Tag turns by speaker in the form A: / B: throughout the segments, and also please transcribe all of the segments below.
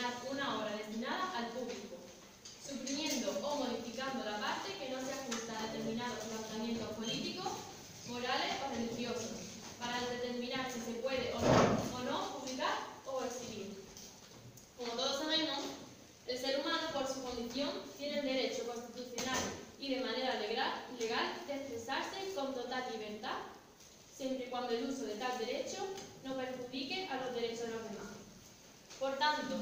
A: censurar una obra destinada al público, suprimiendo o modificando la parte que no se ajusta a determinados planteamientos políticos, morales o religiosos, para determinar si se puede o no publicar o exhibir. Como todos sabemos, el ser humano, por su condición, tiene el derecho constitucional y de manera legal de expresarse con total libertad, siempre y cuando el uso de tal derecho no perjudique a los derechos de los demás. Por tanto,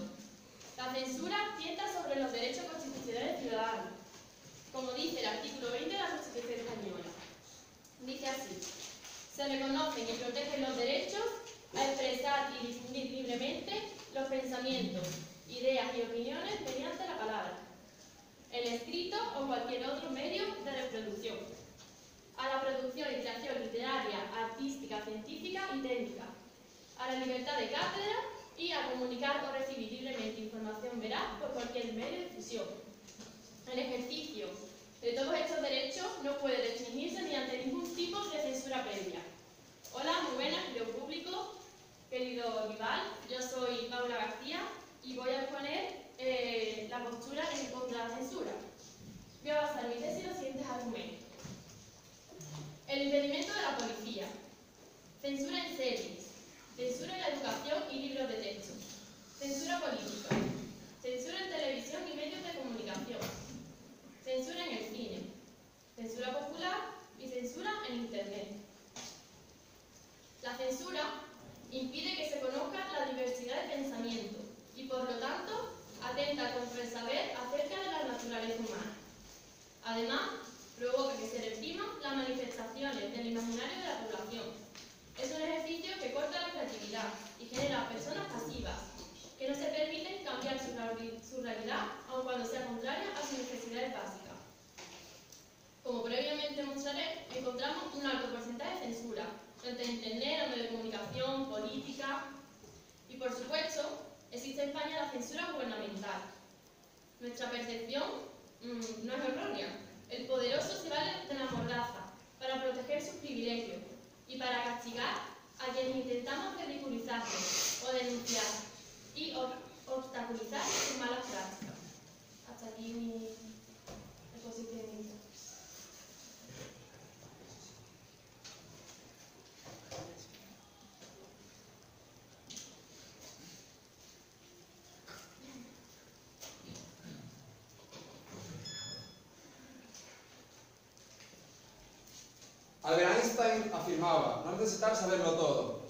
A: la censura tienta sobre los derechos constitucionales ciudadanos, como dice el artículo 20 de la Constitución española. Dice así: se reconocen y protegen los derechos a expresar y difundir libremente los pensamientos, ideas y opiniones mediante la palabra, el escrito o cualquier otro medio de reproducción, a la producción y creación literaria, artística, científica y técnica, a la libertad de cátedra y a comunicar o recibir libremente información veraz por cualquier medio de difusión. El ejercicio de todos estos derechos no puede restringirse ni ante ningún tipo de censura previa. Hola, muy buenas, querido público, querido Olival, yo soy Paula García y voy a exponer la postura en contra de la censura. Voy a basar mi tesis en los siguientes argumentos. El impedimento de la policía, censura en series, censura en la educación y libros de texto, censura política, censura en televisión y medios de comunicación, censura en el cine, censura popular y censura en Internet. La censura impide que se conozca la diversidad de pensamiento y, por lo tanto, atenta contra el saber acerca de la naturaleza humana. Además, provoca que se repriman las manifestaciones del imaginario de la población. Es un ejercicio que corta la creatividad y genera personas pasivas, que no se permiten cambiar su realidad, aun cuando sea contraria a sus necesidades básicas. Como previamente mostraré, encontramos un alto porcentaje de censura entre Internet, los medios de comunicación, política y, por supuesto, existe en España la censura gubernamental. Nuestra percepción no es errónea. El poderoso se vale de la mordaza para proteger sus privilegios y para castigar a quienes intentamos ridiculizarlos o denunciar y obstaculizar sus malas prácticas. Hasta aquí mi exposición.
B: Albert Einstein afirmaba no necesitar saberlo todo.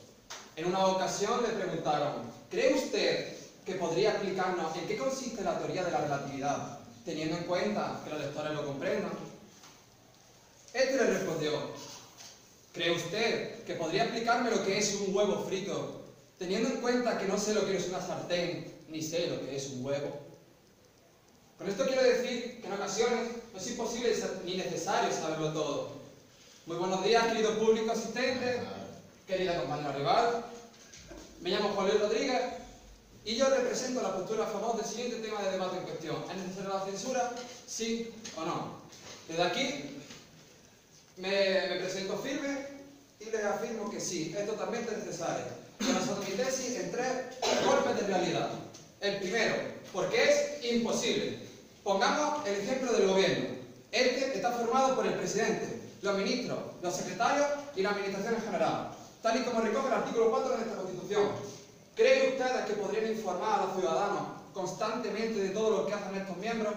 B: En una ocasión le preguntaron: ¿cree usted que podría explicarnos en qué consiste la teoría de la relatividad, teniendo en cuenta que los lectores lo comprendan? Este le respondió: ¿cree usted que podría explicarme lo que es un huevo frito, teniendo en cuenta que no sé lo que es una sartén, ni sé lo que es un huevo? Con esto quiero decir que en ocasiones no es imposible ni necesario saberlo todo. Muy buenos días, querido público asistente, querida compañera rival. Me llamo Juan Luis Rodríguez y yo represento la postura a favor del siguiente tema de debate en cuestión. ¿Es necesaria la censura? ¿Sí o no? Desde aquí me presento firme y les afirmo que sí, es totalmente necesario. Yo baso mi tesis en 3 golpes de realidad. El primero, porque es imposible. Pongamos el ejemplo del gobierno. Este está formado por el presidente, los ministros, los secretarios y la administración en general, tal y como recoge el artículo 4 de nuestra Constitución. ¿Creen ustedes que podrían informar a los ciudadanos constantemente de todo lo que hacen estos miembros?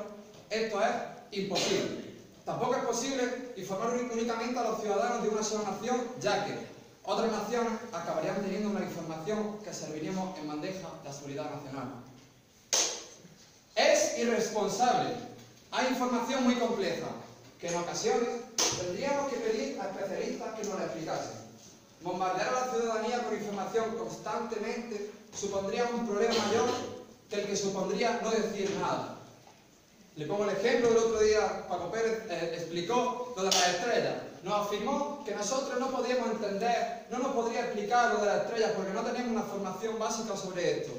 B: Esto es imposible. Tampoco es posible informar únicamente a los ciudadanos de una sola nación, ya que otras naciones acabarían teniendo una información que serviríamos en bandeja de la seguridad nacional. Es irresponsable. Hay información muy compleja que en ocasiones tendríamos que pedir a especialistas que nos la explicasen. Bombardear a la ciudadanía con información constantemente supondría un problema mayor que el que supondría no decir nada. Le pongo el ejemplo del otro día. Paco Pérez explicó lo de las estrellas. Nos afirmó que nosotros no podíamos entender, no nos podría explicar lo de las estrellas porque no teníamos una formación básica sobre esto.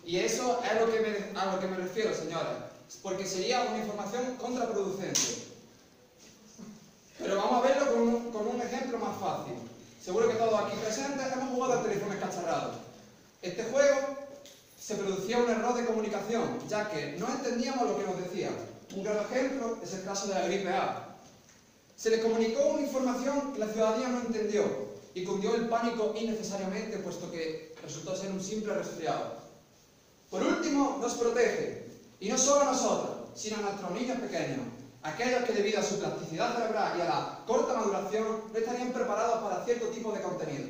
B: Y eso es a lo que me refiero, señores, porque sería una información contraproducente. Pero vamos a verlo con un ejemplo más fácil. Seguro que todos aquí presentes hemos jugado al teléfono escacharrado. Este juego se producía un error de comunicación, ya que no entendíamos lo que nos decía. Un claro ejemplo es el caso de la gripe A. Se le comunicó una información que la ciudadanía no entendió y cundió el pánico innecesariamente, puesto que resultó ser un simple resfriado. Por último, nos protege, y no solo a nosotros, sino a nuestros niños pequeños, aquellos que debido a su plasticidad cerebral y a la corta maduración no estarían preparados para cierto tipo de contenido.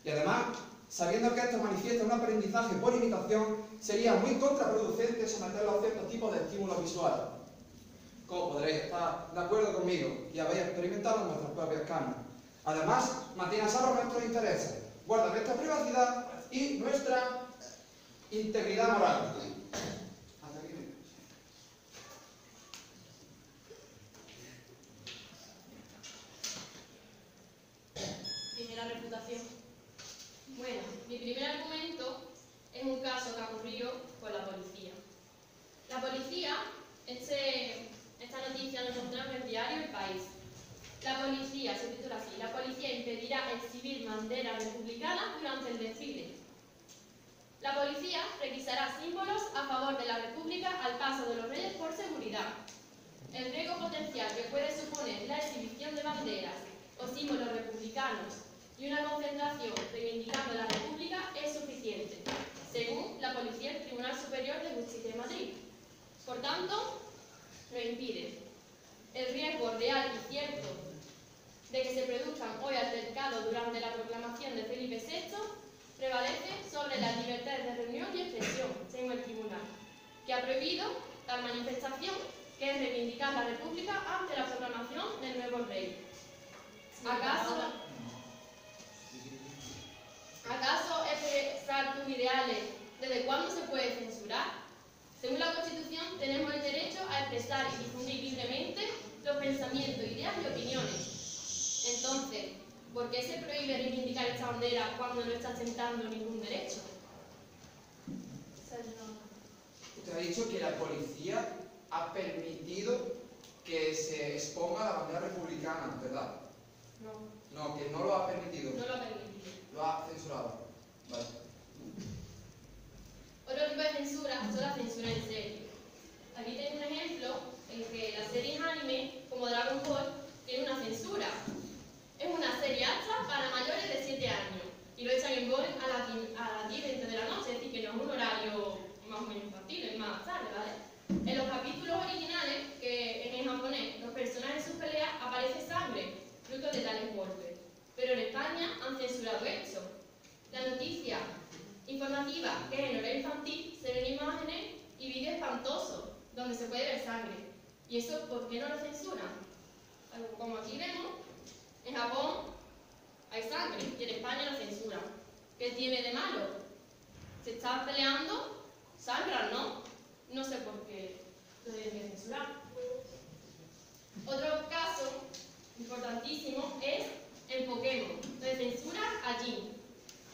B: Y además, sabiendo que esto manifiesta un aprendizaje por imitación, sería muy contraproducente someterlos a cierto tipo de estímulos visuales. Como podréis estar de acuerdo conmigo y habéis experimentado en vuestras propias carnes. Además, mantiene a salvo nuestros intereses, guarda nuestra privacidad y nuestra integridad moral.
A: Primera reputación. Bueno, mi primer argumento es un caso que ha ocurrido con la policía. La policía, esta noticia nos encontramos en el diario El País. La policía, se titula así, la policía impedirá exhibir banderas republicanas durante el desfile. La policía requisará símbolos a favor de la República al paso de los Reyes por seguridad. El riesgo potencial que puede suponer la exhibición de banderas o símbolos republicanos y una concentración reivindicando la República es suficiente, según la policía del Tribunal Superior de Justicia de Madrid. Por tanto, lo impide. El riesgo real y cierto de que se produzcan hoy altercados durante la proclamación de Felipe VI prevalece sobre las libertades de reunión y expresión, según el Tribunal, que ha prohibido tal manifestación, que es reivindicar la República ante la proclamación del nuevo rey. ¿Acaso expresar tus ideales desde cuándo se puede censurar? Según la Constitución, tenemos el derecho a expresar y difundir libremente los pensamientos, ideas y opiniones. Entonces, ¿por qué se prohíbe reivindicar esta bandera cuando no está sentando ningún derecho?
B: Usted ha dicho que la policía ha permitido que se exponga la bandera republicana, ¿verdad?
A: No.
B: No, que no lo ha permitido.
A: No lo ha permitido.
B: Lo ha censurado. Vale.
A: Otro tipo de censura son las censuras en serie. Aquí tengo un ejemplo en que las series anime, como Dragon Ball, tienen una censura. Es una serie apta para mayores de 7 años y lo echan en Boeing a las 10:20 de la noche, es decir, que no es un horario más o menos infantil, es más tarde, ¿vale? En los capítulos originales, que en japonés los personajes en sus peleas aparece sangre, fruto de tales golpes. Pero en España han censurado esto. La noticia informativa, que es en horario infantil, se ven imágenes y vídeos espantosos, donde se puede ver sangre. ¿Y eso por qué no lo censuran? Como aquí vemos, en Japón hay sangre y en España lo censuran. ¿Qué tiene de malo? Se está peleando, sangran, ¿no? No sé por qué lo deben de censurar. Otro caso importantísimo es el Pokémon, donde censura a Jin.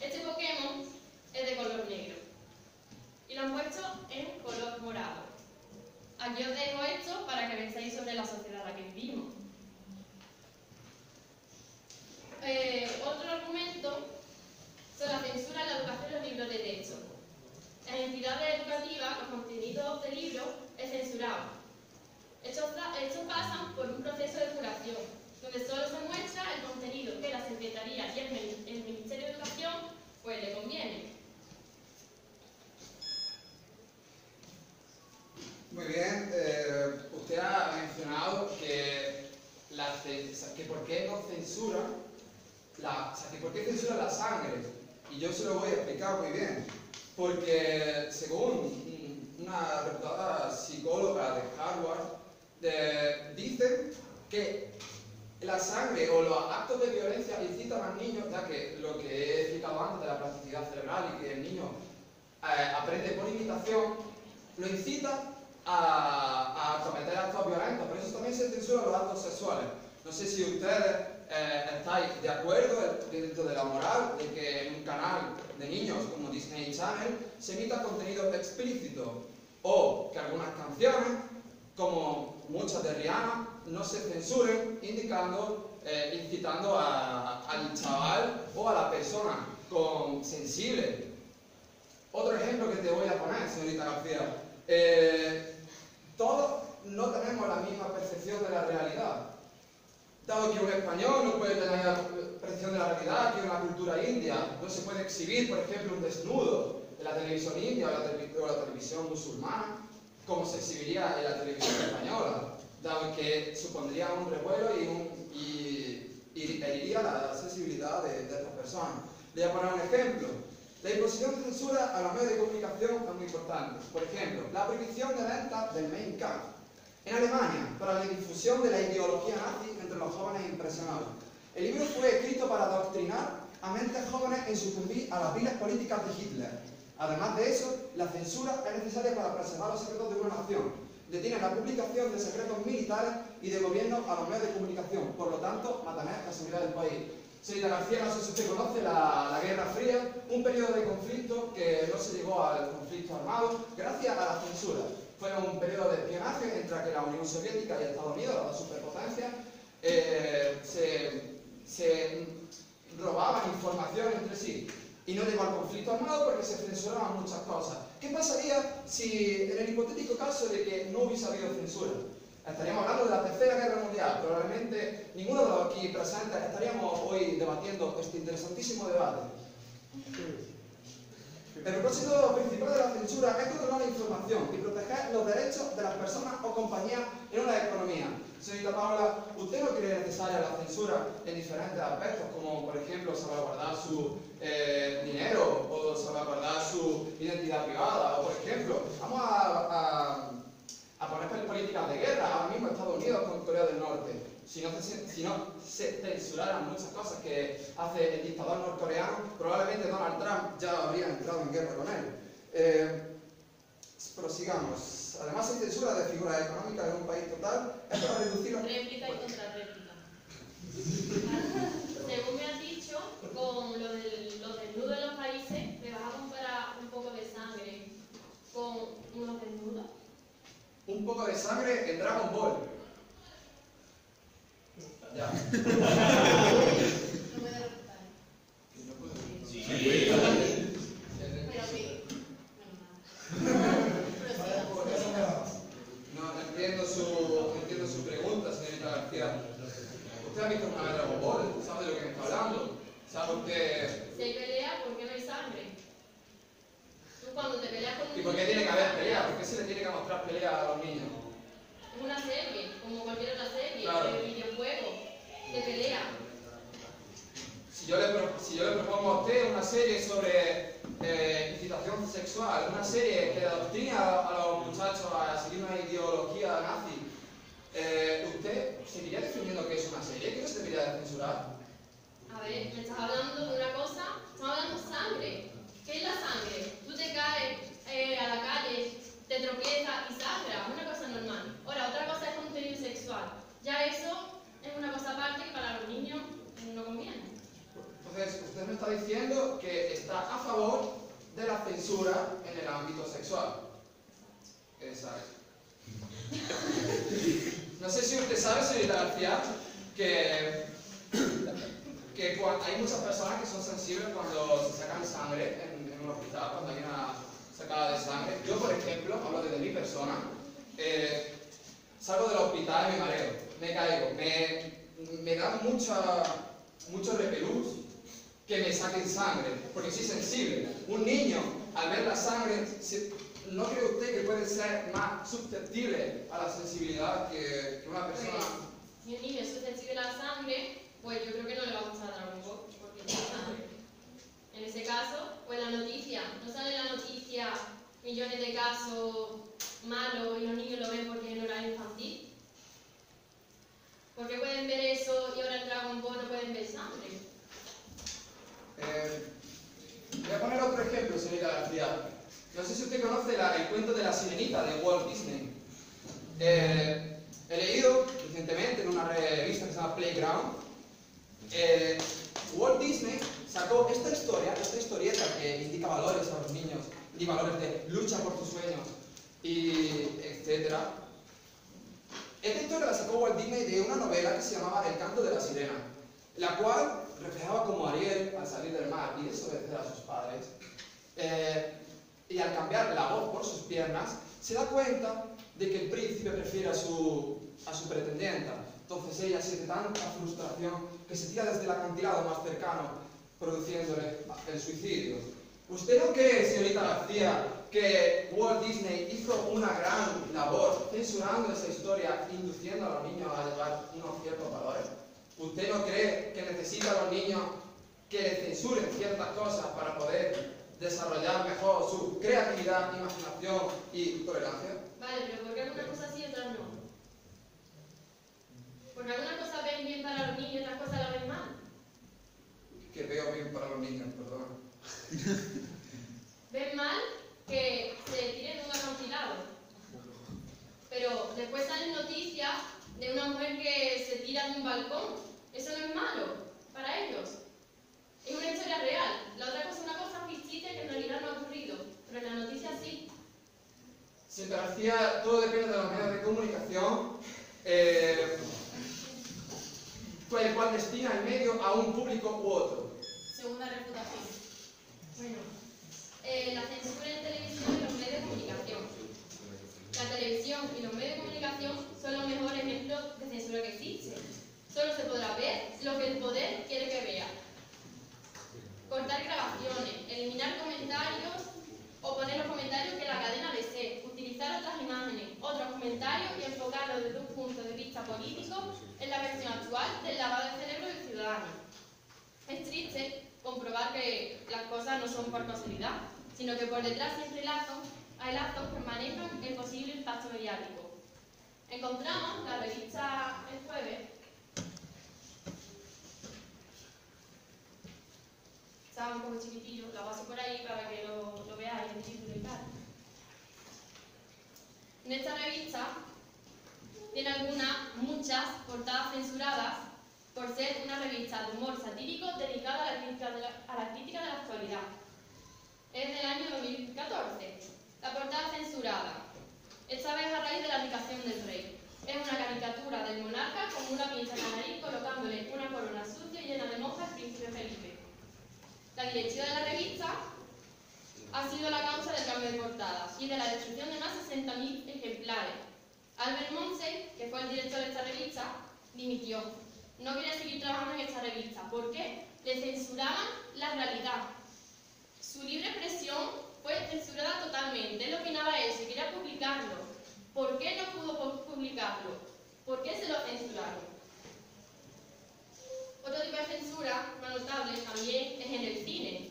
A: Este Pokémon es de color negro y lo han puesto en color morado. Aquí os dejo esto para que penséis sobre la sociedad en la que vivimos. Otro argumento son la censura en la educación de los libros de texto. En entidades educativas, los contenidos de libros es censurado. Estos pasan por un proceso de curación, donde solo se muestra el contenido que la Secretaría y el Ministerio de Educación pues le conviene.
B: Muy bien, usted ha mencionado que por qué no censura que por qué censura la sangre, y yo se lo voy a explicar muy bien, porque según una reputada psicóloga de Harvard, dice que la sangre o los actos de violencia incitan al niño, ya que lo que he explicado antes de la plasticidad cerebral y que el niño aprende por imitación, lo incita a cometer actos violentos. Por eso también se censuran los actos sexuales. No sé si ustedes estáis de acuerdo dentro de la moral de que en un canal de niños como Disney Channel se emita contenido explícito, o que algunas canciones, como muchas de Rihanna, no se censuren, incitando al chaval o a la persona sensible Otro ejemplo que te voy a poner, señorita García. Todos no tenemos la misma percepción de la realidad. Dado que un español no puede tener la percepción de la realidad, que una cultura india no se puede exhibir, por ejemplo, un desnudo en la televisión india o la televisión musulmana, como se exhibiría en la televisión española, dado que supondría un revuelo y heriría la sensibilidad de estas personas. Le voy a poner un ejemplo. La imposición de censura a los medios de comunicación es muy importante. Por ejemplo, la prohibición de venta del Mein Kampf en Alemania para la difusión de la ideología nazi entre los jóvenes impresionados. El libro fue escrito para adoctrinar a mentes jóvenes en sucumbir a las viles políticas de Hitler. Además de eso, la censura es necesaria para preservar los secretos de una nación. Detiene la publicación de secretos militares y de gobierno a los medios de comunicación, por lo tanto, mantener la seguridad del país. Señorita García, no sé si usted conoce la Guerra Fría, un periodo de conflicto que no se llegó al conflicto armado gracias a la censura. Fue un periodo de espionaje entre la Unión Soviética y Estados Unidos, las dos superpotencias, se robaban información entre sí y no llegó al conflicto armado porque se censuraban muchas cosas. ¿Qué pasaría si, en el hipotético caso de que no hubiese habido censura? Estaríamos hablando de la Tercera Guerra Mundial. Probablemente ninguno de los aquí presentes estaríamos hoy debatiendo este interesantísimo debate. El propósito principal de la censura es controlar la información y proteger los derechos de las personas o compañías en una economía. Señorita Paula, ¿usted no cree necesaria la censura en diferentes aspectos, como por ejemplo salvaguardar su dinero o salvaguardar su identidad privada? O por ejemplo, vamos a poner políticas de guerra, ahora mismo Estados Unidos con Corea del Norte. Si no se censuraran muchas cosas que hace el dictador norcoreano, probablemente Donald Trump ya habría entrado en guerra con él. Prosigamos. Además, hay censura de figuras económicas en un país total, es para reducir...
A: Réplica y contrarréplica. Según me has dicho, con los desnudos en los países, me vas a comparar un poco de sangre con unos desnudos.
B: Un poco de sangre en Dragon Ball. Ya.
C: ¿No puede refutar?
D: Sí.
C: Pero sí.
B: No entiendo su pregunta, señorita García. ¿Usted ha visto una vez Dragon Ball? ¿Sabe de lo que me está hablando? ¿Sabe usted...?
A: Si hay pelea, ¿por qué no hay sangre? Tú cuando te peleas con un
B: ¿Y por qué tiene que haber pelea? ¿Por qué se le tiene que mostrar pelea a los niños?
A: Es una serie, como cualquier otra serie,
B: Claro.
A: de videojuego, de pelea.
B: Si yo le propongo a usted una serie sobre incitación sexual, una serie que adoctrina a los muchachos a seguir una ideología nazi, ¿usted seguiría definiendo que es una serie? ¿Qué no se debería de censurar?
A: A ver, me estás hablando de una cosa, estamos hablando de sangre. ¿Qué es la sangre? Tú te caes a la calle, te tropiezas y sangras, una cosa normal. Ahora, otra cosa es contenido sexual. Ya eso es una cosa aparte que para los niños no conviene.
B: Entonces, usted me está diciendo que está a favor de la censura en el ámbito sexual. Exacto. No sé si usted sabe, señorita García, que hay muchas personas que son sensibles cuando se sacan sangre en un hospital, cuando hay una sacada de sangre. Yo, por ejemplo, hablo desde mi persona, salgo del hospital y me mareo, me caigo, me da mucho repelús que me saquen sangre, porque soy sensible. Un niño, al ver la sangre, ¿no cree usted que puede ser más susceptible a la sensibilidad que una persona?
A: Si un niño es sensible a la sangre, pues yo creo que no le va a gustar Dragon Ball, porque tiene sangre. En ese caso, pues la noticia, no sale la noticia millones de casos malos y los niños lo ven porque es en horario infantil. ¿Por qué pueden ver eso y ahora en Dragon Ball no pueden ver sangre?
B: Voy a poner otro ejemplo, señorita García. No sé si usted conoce el cuento de la sirenita de Walt Disney. He leído recientemente en una revista que se llama Playground. Walt Disney sacó esta historieta que indica valores a los niños, y valores de lucha por tus sueños, y etc. Esta historia la sacó Walt Disney de una novela que se llamaba El canto de la sirena, la cual reflejaba como Ariel al salir del mar y desobedecer a sus padres. y al cambiar la voz por sus piernas, se da cuenta de que el príncipe prefiere a su pretendienta. Entonces ella siente tanta frustración que se tira desde el acantilado más cercano, produciéndole el suicidio. ¿Usted no cree, señorita García, que Walt Disney hizo una gran labor censurando esa historia, induciendo a los niños a llevar unos ciertos valores? ¿Usted no cree que necesita a los niños que le censuren ciertas cosas para poder desarrollar mejor su creatividad, imaginación y tolerancia?
A: Vale, pero ¿por qué alguna cosa sí y otras no? Porque algunas cosas ven bien para los niños y otras cosas las ven mal.
B: Que veo bien para los niños, perdón.
A: Ven mal que se tiren de un acantilado. Pero después salen noticias de una mujer que se tira de un balcón. Eso no es malo para ellos. Es una historia real. La otra cosa es una cosa ficticia que en realidad no ha ocurrido. Pero en la noticia sí.
B: Señora García, todo depende de los medios de comunicación, el cual destina el medio a un público u otro.
C: Segunda refutación.
A: Bueno, la censura en televisión y los medios de comunicación. La televisión y los medios de comunicación son los mejores ejemplos de censura que existe. Solo se podrá ver lo que el poder quiere que vea. Cortar grabaciones, eliminar comentarios o poner los comentarios que la cadena desee, utilizar otras imágenes, otros comentarios y enfocarlos desde un punto de vista político en la versión actual del lavado de cerebro del ciudadano. Es triste comprobar que las cosas no son por casualidad, sino que por detrás siempre hay lazos que manejan el posible impacto mediático. Encontramos la revista El Jueves. Estaba un poco chiquitillo, la paso por ahí para que lo veáis, el título y tal. En esta revista tiene muchas portadas censuradas por ser una revista de humor satírico dedicada a la crítica de la actualidad. Es del año 2014. La portada censurada, esta vez a raíz de la abdicación del rey. Es una caricatura del monarca con una pinza en la nariz colocándole una corona sucia y llena de mojas al príncipe Felipe. La directiva de la revista ha sido la causa del cambio de portadas y de la destrucción de más de 60.000 ejemplares. Albert Monsey, que fue el director de esta revista, dimitió. No quería seguir trabajando en esta revista. ¿Por qué? Le censuraban la realidad. Su libre expresión fue censurada totalmente. Él opinaba eso y quería publicarlo. ¿Por qué no pudo publicarlo? ¿Por qué se lo censuraron? Otro tipo de censura más notable también es en el cine.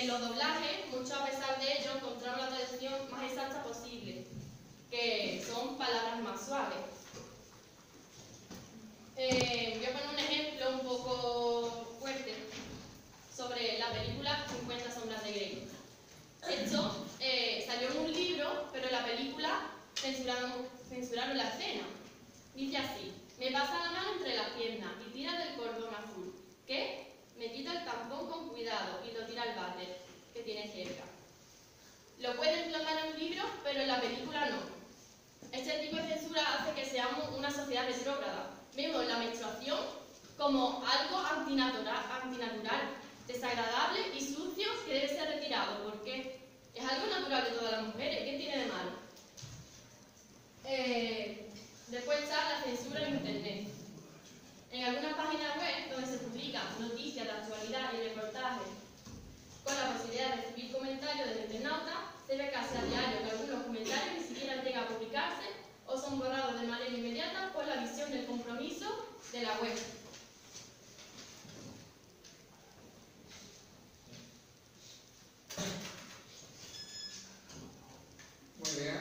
A: Los doblajes, muchos a pesar de ello, encontraron la traducción más exacta posible, que son palabras más suaves. Voy a poner un ejemplo un poco fuerte sobre la película 50 sombras de Grey. Esto salió en un libro, pero en la película censuraron la escena. Dice así: me pasa la mano entre las piernas y tira del cordón azul. ¿Qué? Me quita el tampón con cuidado y lo tira al váter que tiene cerca. Lo pueden plasmar en un libro, pero en la película no. Este tipo de censura hace que seamos una sociedad retrógrada. Vemos la menstruación como algo antinatural, desagradable y sucio que debe ser retirado. ¿Por qué? Es algo natural de todas las mujeres. ¿Qué tiene de malo? Después está la censura en Internet. En algunas páginas web donde se publican noticias de actualidad y reportajes con la posibilidad de recibir comentarios del internauta, se ve casi a diario que algunos comentarios ni siquiera llegan a publicarse o son borrados de manera inmediata por la visión del compromiso de la web.
B: Muy bien.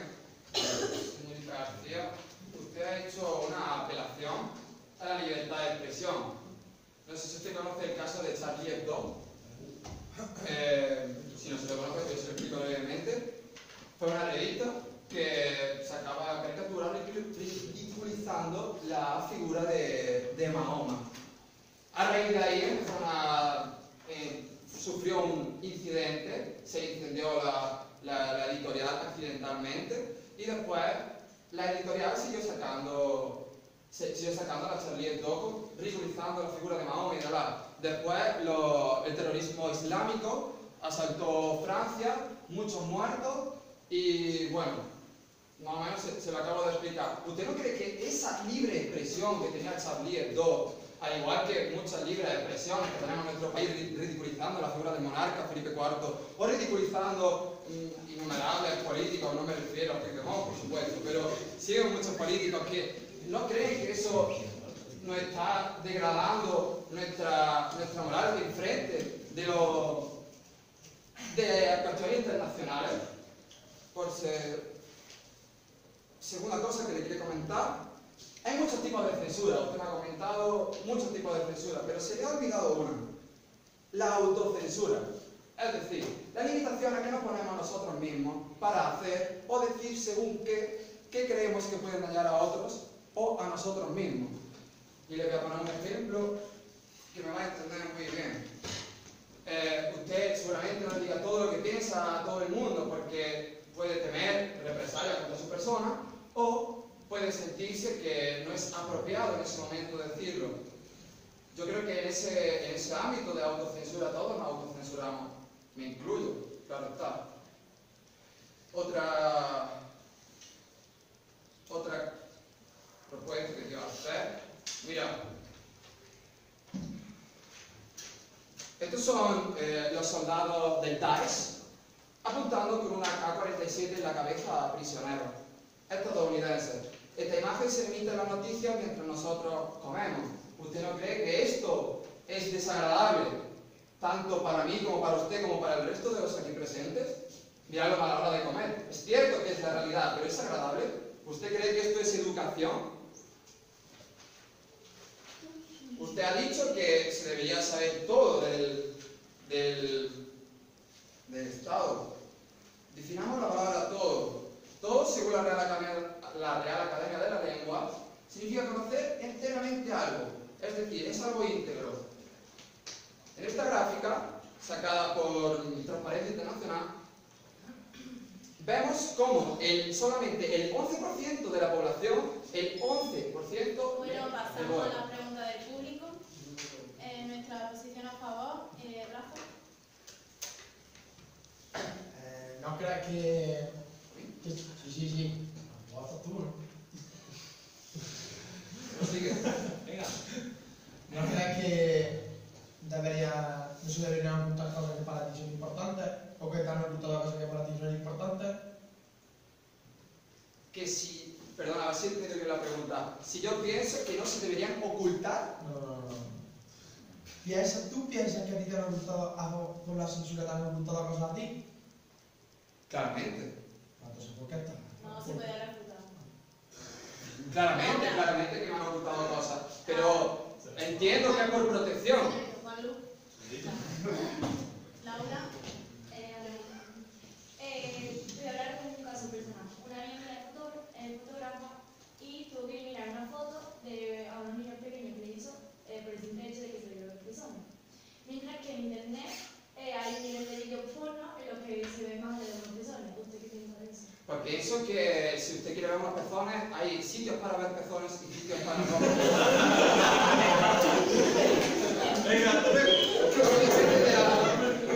B: Señorita García, usted ha hecho una apelación a la libertad de expresión. No sé si usted conoce el caso de Charlie Hebdo. Si no se lo conoce, yo se lo explico brevemente. Fue una revista que sacaba caricaturas ridiculizando la figura de Mahoma. A raíz de ahí sufrió un incidente, se incendió la editorial accidentalmente y después la editorial siguió sacando a Charlie Hebdo ridiculizando la figura de Mahoma y demás. Después el terrorismo islámico asaltó Francia, muchos muertos y bueno, más o menos se lo acabo de explicar. ¿Usted no cree que esa libre expresión que tenía Charlie Hebdo, al igual que muchas libres expresiones que tenemos en nuestro país ridiculizando la figura del monarca Felipe IV o ridiculizando innumerables políticos, no me refiero a Puigdemont, por supuesto, pero siguen muchos políticos que no creen que eso nos está degradando nuestra moral en frente de cuestiones internacionales? Por ser... Segunda cosa que le quiero comentar, hay muchos tipos de censura, usted me ha comentado muchos tipos de censura, pero se le ha olvidado una, la autocensura. Es decir, las limitaciones que nos ponemos nosotros mismos para hacer o decir según qué creemos que pueden dañar a otros o a nosotros mismos. Y le voy a poner un ejemplo que me va a entender muy bien. Usted seguramente no diga todo lo que piensa a todo el mundo porque puede temer represalias contra su persona o puede sentirse que no es apropiado en ese momento decirlo. Yo creo que en ese ámbito de autocensura todos nos autocensuramos. Me incluyo, claro está. Otra propuesta que quiero hacer. Mira, estos son los soldados del Daesh apuntando con una AK-47 en la cabeza a prisioneros estadounidenses. Esta imagen se emite en las noticias mientras nosotros comemos. ¿Usted no cree que esto es desagradable, tanto para mí como para usted, como para el resto de los aquí presentes? Miradlo a la hora de comer. Es cierto que es la realidad, pero ¿es agradable? ¿Usted cree que esto es educación? Usted ha dicho que se debería saber todo del Estado. Definamos la palabra todo. Todo, según la Real Academia de la Lengua, significa conocer enteramente algo. Es decir, es algo íntegro. En esta gráfica, sacada por Transparencia Internacional, vemos cómo solamente el 11% de la población, el 11%
C: Bueno, pasamos a la pregunta del público. Nuestra posición a favor, Rafa.
E: No creas que... Sí. Lo haces tú, ¿no?
B: Venga.
E: ¿No crees que no se deberían ocultar cosas que para ti son importantes? ¿O que te han ocultado cosas que para ti son importantes?
B: Que si... Perdona, a ver si entiendo bien la pregunta. Si yo pienso que no se deberían ocultar...
E: No. ¿Tú piensas que a ti te han ocultado algo con la censura, te han ocultado cosas a ti?
B: Claramente.
E: Entonces, ¿por qué estás?
C: No se puede refutar.
B: Claramente que me han ocultado cosas. Pero entiendo que es por protección.
C: Juanlu. Laura.
F: Voy a hablar con un caso personal. Una niña es fotógrafa y tuvo que mirar una foto a unos niños pequeños que le hizo por el simple hecho de que se le vio los pezones. Mientras que en internet hay un nivel de vídeo porno en los que se ve más de los pezones. ¿Usted qué piensa de eso?
B: Pues pienso que si usted quiere ver unos pezones, hay sitios para ver pezones y sitios para no ver.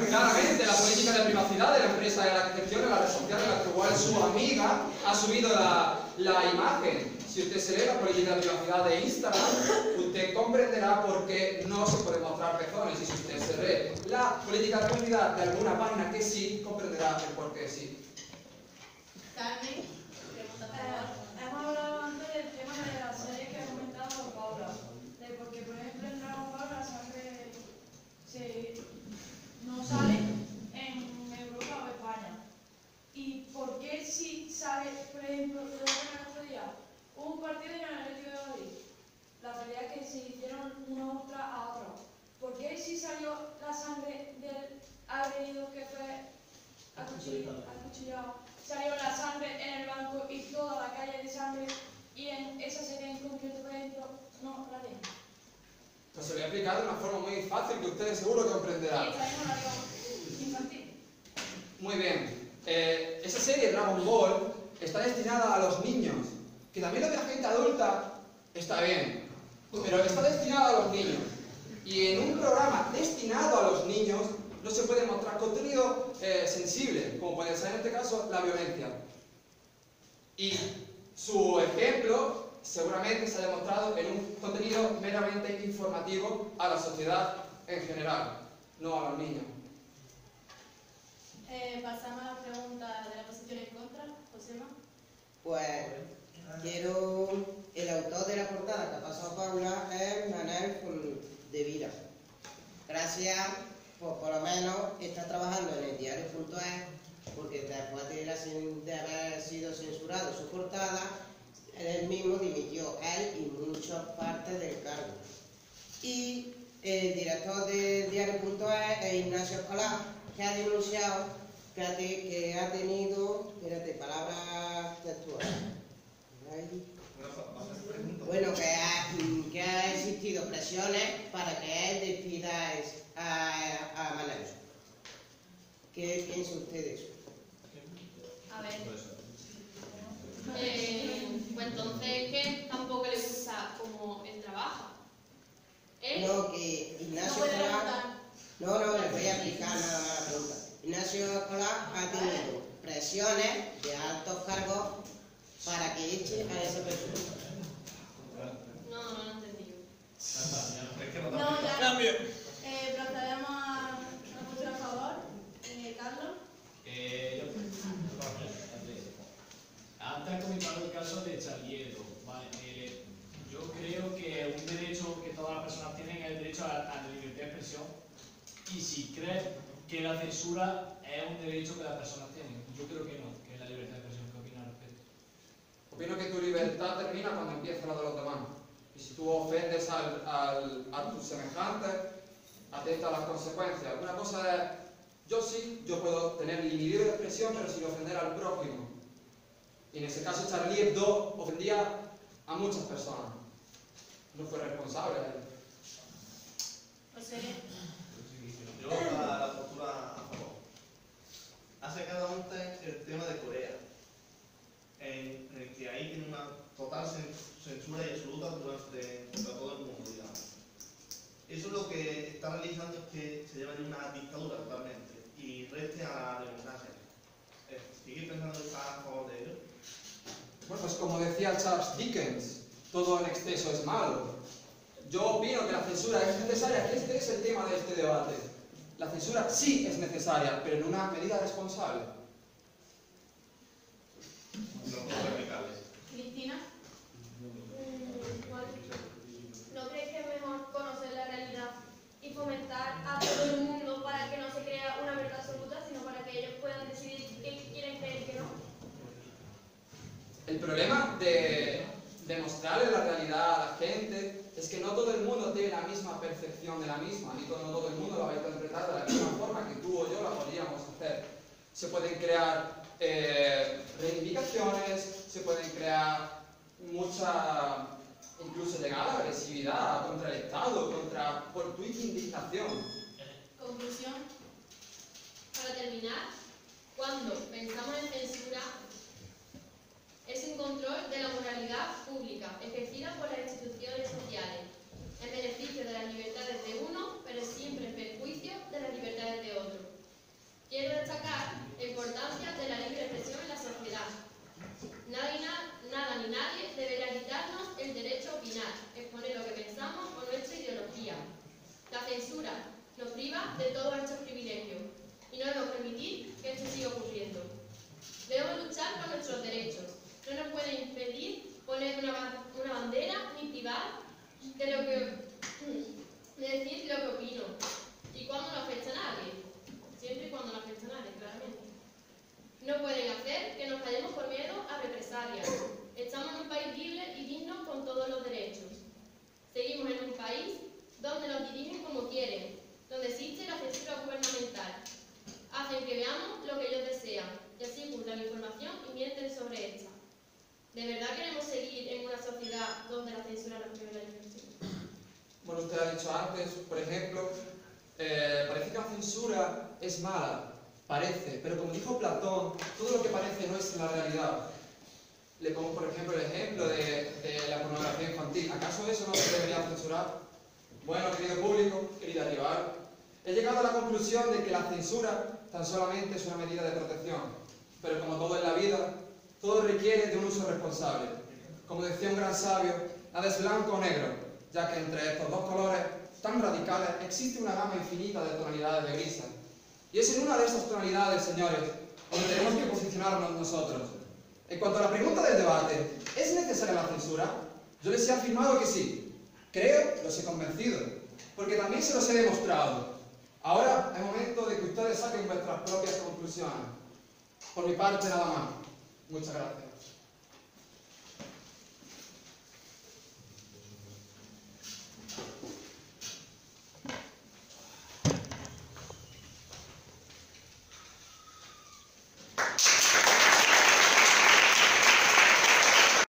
B: Claramente, la política de privacidad de la empresa de la que gestiona la red social en la cual su amiga ha subido la imagen. Si usted se lee la política de privacidad de Instagram, usted comprenderá por qué no se puede mostrar pezones. Y si usted se lee la política de privacidad de alguna página que sí, comprenderá el por qué sí.
C: Carmen, pregunta a favor.
G: Hemos hablado antes del tema de la serie que ha comentado Paula, porque por ejemplo en Dragon Ball la sangre no sale en Europa o España. ¿Y por qué si sale, por ejemplo, el otro día, hubo un partido en el Atlético de Madrid, la pelea que se hicieron uno a otro? ¿Por qué si salió la sangre del agredido que fue acuchillado, salió la sangre en el banco y toda la calle de sangre, y en esa serie en concreto, por ejemplo, no la tienen?
B: Pues se lo voy a explicar de una forma muy fácil que ustedes seguro que comprenderán.
G: Y esta es una digo infantil.
B: Muy bien. Esa serie Dragon Ball está destinada a los niños. Que también lo de la gente adulta está bien, pero está destinada a los niños. Y en un programa destinado a los niños no se puede mostrar contenido sensible, como puede ser en este caso la violencia. Y su ejemplo seguramente se ha demostrado en un contenido meramente informativo a la sociedad en general, no a los niños.
C: Pasamos a la pregunta de la posición en contra. Josema.
H: Pues el autor de la portada que ha pasado Paula es Manel Fontdevila. Gracias, pues por lo menos está trabajando en el diario.es, porque después de haber sido censurado su portada, él mismo dimitió, él y muchas partes del cargo. Y el director del diario.es es Ignacio Escolar, que ha denunciado que ha tenido, palabras textuales. Bueno, que ha existido presiones para que él despida a Manel. ¿Qué piensa usted de eso?
A: A ver. Pues entonces que tampoco le gusta como él trabaja.
H: No, que Ignacio Escolar... No, les voy a explicar nada más la pregunta. Ignacio Escolar ha tenido presiones de altos cargos para que eche a esa persona.
A: No he entendido.
C: No, ya. Procedemos a la postura a favor. Carlos.
D: Antes he comentado el caso de Charlie Hebdo. Vale, yo creo que un derecho que todas las personas tienen es el derecho a la libertad de expresión. Y si crees que la censura es un derecho que las personas tienen, yo creo que no, que es la libertad de expresión. ¿Qué opinas al respecto?
B: Opino que tu libertad termina cuando empieza la de los demás. Y si tú ofendes a tus semejantes, atenta a las consecuencias. Una cosa es, yo puedo tener mi libre expresión, pero sin ofender al prójimo. Y en ese caso Charlie Hebdo ofendía a muchas personas. No fue responsable de él.
C: José.
I: Yo la postura a favor. Ha sacado antes el tema de Corea, en el que ahí tiene una total censura y absoluta durante todo el mundo, digamos. Eso lo que está realizando es que se lleva en una dictadura totalmente y reste a la democracia. ¿Sigue pensando que está a favor de ello?
B: Bueno, pues como decía Charles Dickens, todo en exceso es malo. Yo opino que la censura es necesaria, que este es el tema de este debate. La censura sí es necesaria, pero en una medida responsable.
I: No puedo explicarles.
C: Cristina.
F: ¿No crees que es mejor conocer la realidad y fomentar a todo el mundo para que no se crea una verdad absoluta, sino para que ellos puedan decidir qué quieren creer y qué no?
B: El problema de mostrarle la realidad a la gente es que no todo el mundo tiene la misma percepción de la misma, y no todo el mundo la va a interpretar de la misma forma que tú o yo la podríamos hacer. Se pueden crear reivindicaciones, se pueden crear mucha, incluso llegar a la agresividad contra el Estado, por tu indignación.
C: Conclusión.
A: Para terminar, cuando pensamos en censura, es un control de la moralidad pública ejercida por las instituciones sociales, en beneficio de las libertades de uno, pero siempre en perjuicio de las libertades de otro. Quiero destacar la importancia de la libre expresión en la sociedad. Nada ni nadie deberá quitarnos el derecho a opinar, exponer lo que pensamos o nuestra ideología. La censura nos priva de todos estos privilegios y no debemos permitir que esto siga ocurriendo. Debemos luchar por nuestros derechos. No nos puede impedir poner una bandera ni privar de decir lo que opino. Y cuando no afecta a nadie. Siempre y cuando no afecta a nadie, claramente. No pueden hacer que nos callemos por miedo a represalias. Estamos en un país libre y digno con todos los derechos. Seguimos en un país donde nos dirigen como quieren, donde existe la censura gubernamental. Hacen que veamos lo que ellos desean y así ocultan la información y mienten sobre esta. ¿De verdad queremos seguir en una sociedad donde la censura nos priva de la expresión?
B: Bueno, usted ha dicho antes, por ejemplo, parece que la censura es mala, parece, pero como dijo Platón, todo lo que parece no es la realidad. Le pongo, por ejemplo, el ejemplo de la pornografía infantil. ¿Acaso eso no se debería censurar? Bueno, querido público, querida rival, He llegado a la conclusión de que la censura tan solamente es una medida de protección, pero como todo en la vida, todo requiere de un uso responsable. Como decía un gran sabio, nada es blanco o negro, ya que entre estos dos colores tan radicales existe una gama infinita de tonalidades de grises. Y es en una de esas tonalidades, señores, donde tenemos que posicionarnos nosotros. En cuanto a la pregunta del debate, ¿es necesaria la censura? Yo les he afirmado que sí. Creo, los he convencido, porque también se los he demostrado. Ahora es momento de que ustedes saquen vuestras propias conclusiones. Por mi parte, nada más. Muchas gracias.